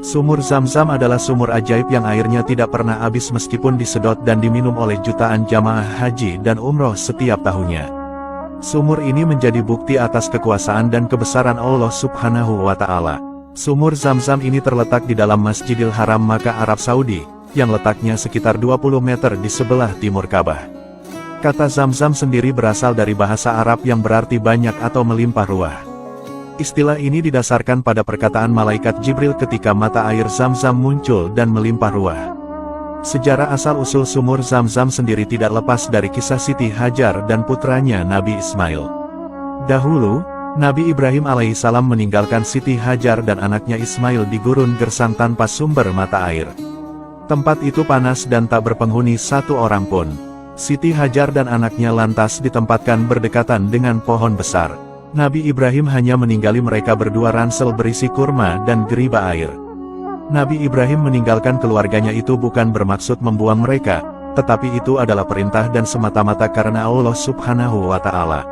Sumur Zam-Zam adalah sumur ajaib yang airnya tidak pernah habis meskipun disedot dan diminum oleh jutaan jamaah haji dan umroh setiap tahunnya. Sumur ini menjadi bukti atas kekuasaan dan kebesaran Allah Subhanahu wa Ta'ala. Sumur Zam-Zam ini terletak di dalam Masjidil Haram Makkah, Arab Saudi, yang letaknya sekitar 20 meter di sebelah timur Ka'bah. Kata Zam-Zam sendiri berasal dari bahasa Arab yang berarti banyak atau melimpah ruah. Istilah ini didasarkan pada perkataan malaikat Jibril ketika mata air Zam-Zam muncul dan melimpah ruah. Sejarah asal-usul sumur Zam-Zam sendiri tidak lepas dari kisah Siti Hajar dan putranya Nabi Ismail. Dahulu, Nabi Ibrahim alaihissalam meninggalkan Siti Hajar dan anaknya Ismail di gurun gersang tanpa sumber mata air. Tempat itu panas dan tak berpenghuni satu orang pun. Siti Hajar dan anaknya lantas ditempatkan berdekatan dengan pohon besar. Nabi Ibrahim hanya meninggali mereka berdua ransel berisi kurma dan geriba air. Nabi Ibrahim meninggalkan keluarganya itu bukan bermaksud membuang mereka, tetapi itu adalah perintah dan semata-mata karena Allah Subhanahu wa Ta'ala.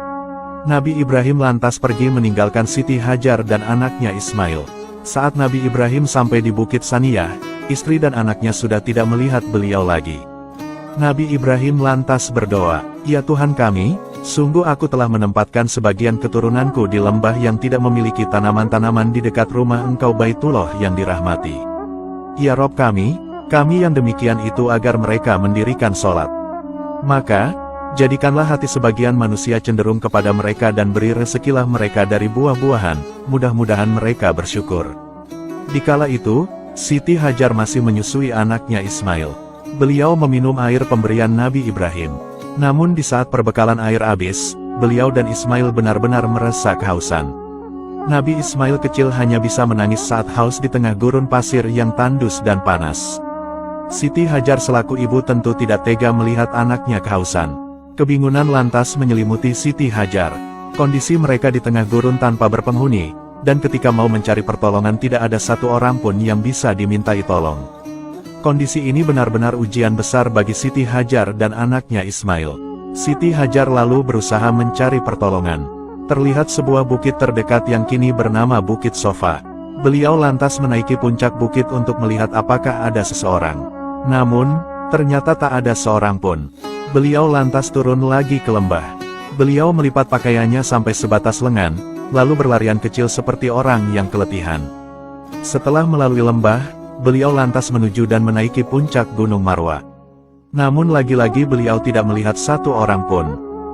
Nabi Ibrahim lantas pergi meninggalkan Siti Hajar dan anaknya Ismail. Saat Nabi Ibrahim sampai di Bukit Saniyah, istri dan anaknya sudah tidak melihat beliau lagi. Nabi Ibrahim lantas berdoa, "Ya Tuhan kami, sungguh aku telah menempatkan sebagian keturunanku di lembah yang tidak memiliki tanaman-tanaman di dekat rumah Engkau Baitullah yang dirahmati. Ya Rob kami yang demikian itu agar mereka mendirikan sholat. Maka, jadikanlah hati sebagian manusia cenderung kepada mereka dan beri rezekilah mereka dari buah-buahan, mudah-mudahan mereka bersyukur." Dikala itu, Siti Hajar masih menyusui anaknya Ismail. Beliau meminum air pemberian Nabi Ibrahim. Namun di saat perbekalan air habis, beliau dan Ismail benar-benar merasa kehausan. Nabi Ismail kecil hanya bisa menangis saat haus di tengah gurun pasir yang tandus dan panas. Siti Hajar selaku ibu tentu tidak tega melihat anaknya kehausan. Kebingungan lantas menyelimuti Siti Hajar. Kondisi mereka di tengah gurun tanpa berpenghuni, dan ketika mau mencari pertolongan tidak ada satu orang pun yang bisa dimintai tolong. Kondisi ini benar-benar ujian besar bagi Siti Hajar dan anaknya Ismail. Siti Hajar lalu berusaha mencari pertolongan. Terlihat sebuah bukit terdekat yang kini bernama Bukit Sofa. Beliau lantas menaiki puncak bukit untuk melihat apakah ada seseorang. Namun, ternyata tak ada seorang pun. Beliau lantas turun lagi ke lembah. Beliau melipat pakaiannya sampai sebatas lengan, lalu berlarian kecil seperti orang yang keletihan. Setelah melalui lembah, beliau lantas menuju dan menaiki puncak Gunung Marwa. Namun lagi-lagi beliau tidak melihat satu orang pun.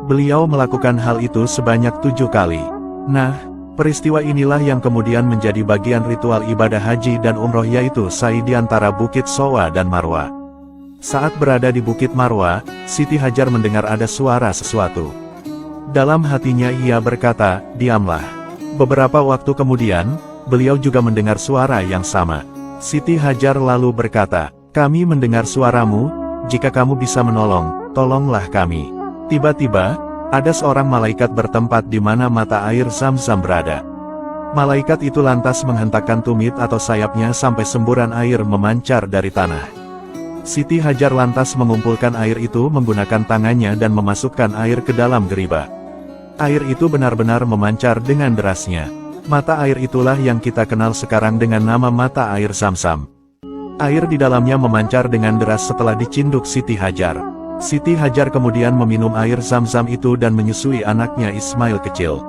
Beliau melakukan hal itu sebanyak 7 kali. Nah, peristiwa inilah yang kemudian menjadi bagian ritual ibadah haji dan umroh yaitu sa'i di antara Bukit Sowa dan Marwa. Saat berada di Bukit Marwa, Siti Hajar mendengar ada suara sesuatu. Dalam hatinya ia berkata, "Diamlah." Beberapa waktu kemudian, beliau juga mendengar suara yang sama. Siti Hajar lalu berkata, "Kami mendengar suaramu, jika kamu bisa menolong, tolonglah kami." Tiba-tiba, ada seorang malaikat bertempat di mana mata air Zam-Zam berada. Malaikat itu lantas menghentakkan tumit atau sayapnya sampai semburan air memancar dari tanah. Siti Hajar lantas mengumpulkan air itu menggunakan tangannya dan memasukkan air ke dalam geriba. Air itu benar-benar memancar dengan derasnya. Mata air itulah yang kita kenal sekarang dengan nama mata air Zam-Zam. Air di dalamnya memancar dengan deras setelah dicinduk Siti Hajar. Siti Hajar kemudian meminum air Zam-Zam itu dan menyusui anaknya Ismail kecil.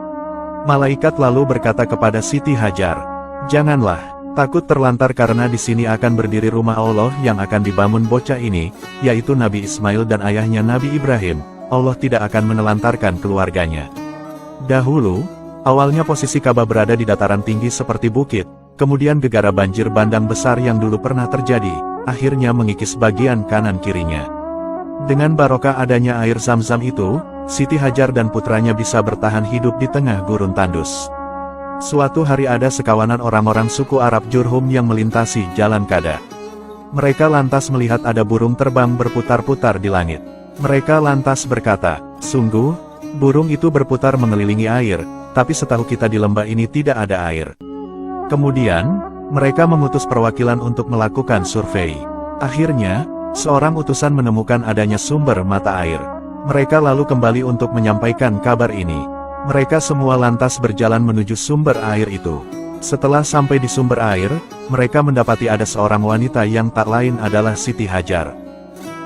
Malaikat lalu berkata kepada Siti Hajar, "Janganlah takut terlantar karena di sini akan berdiri rumah Allah yang akan dibangun bocah ini, yaitu Nabi Ismail dan ayahnya Nabi Ibrahim. Allah tidak akan menelantarkan keluarganya." Dahulu, awalnya posisi Ka'bah berada di dataran tinggi seperti bukit, kemudian gegara banjir bandang besar yang dulu pernah terjadi, akhirnya mengikis bagian kanan kirinya. Dengan barokah adanya air Zam-Zam itu, Siti Hajar dan putranya bisa bertahan hidup di tengah gurun tandus. Suatu hari ada sekawanan orang-orang suku Arab Jurhum yang melintasi jalan Kada. Mereka lantas melihat ada burung terbang berputar-putar di langit. Mereka lantas berkata, "Sungguh, burung itu berputar mengelilingi air, tapi setahu kita di lembah ini tidak ada air." Kemudian, mereka mengutus perwakilan untuk melakukan survei. Akhirnya, seorang utusan menemukan adanya sumber mata air. Mereka lalu kembali untuk menyampaikan kabar ini. Mereka semua lantas berjalan menuju sumber air itu. Setelah sampai di sumber air, mereka mendapati ada seorang wanita yang tak lain adalah Siti Hajar.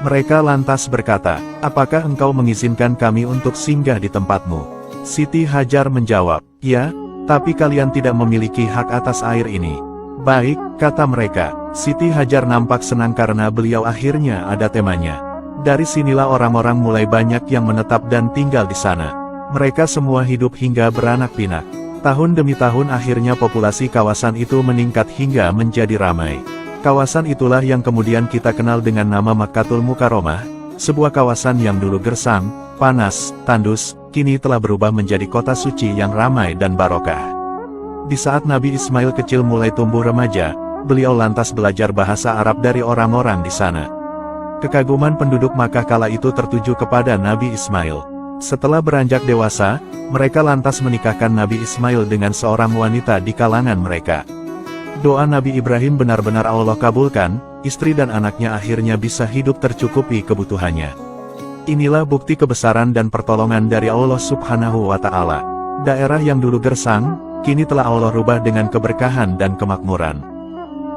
Mereka lantas berkata, "Apakah engkau mengizinkan kami untuk singgah di tempatmu?" Siti Hajar menjawab, "Ya, tapi kalian tidak memiliki hak atas air ini." "Baik," kata mereka. Siti Hajar nampak senang karena beliau akhirnya ada temannya. Dari sinilah orang-orang mulai banyak yang menetap dan tinggal di sana. Mereka semua hidup hingga beranak pinak. Tahun demi tahun akhirnya populasi kawasan itu meningkat hingga menjadi ramai. Kawasan itulah yang kemudian kita kenal dengan nama Makkatul Mukarramah, sebuah kawasan yang dulu gersang, panas, tandus, kini telah berubah menjadi kota suci yang ramai dan barokah. Di saat Nabi Ismail kecil mulai tumbuh remaja, beliau lantas belajar bahasa Arab dari orang-orang di sana. Kekaguman penduduk Makkah kala itu tertuju kepada Nabi Ismail. Setelah beranjak dewasa, mereka lantas menikahkan Nabi Ismail dengan seorang wanita di kalangan mereka. Doa Nabi Ibrahim benar-benar Allah kabulkan, istri dan anaknya akhirnya bisa hidup tercukupi kebutuhannya. Inilah bukti kebesaran dan pertolongan dari Allah Subhanahu wa Ta'ala. Daerah yang dulu gersang, kini telah Allah rubah dengan keberkahan dan kemakmuran.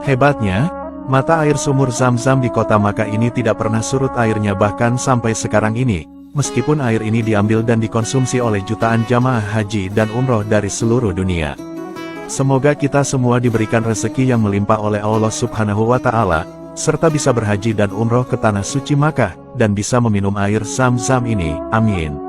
Hebatnya, mata air sumur Zam-Zam di kota Makkah ini tidak pernah surut airnya bahkan sampai sekarang ini. Meskipun air ini diambil dan dikonsumsi oleh jutaan jamaah haji dan umroh dari seluruh dunia. Semoga kita semua diberikan rezeki yang melimpah oleh Allah Subhanahu wa Ta'ala, serta bisa berhaji dan umroh ke tanah suci Makkah, dan bisa meminum air Zam-Zam ini. Amin.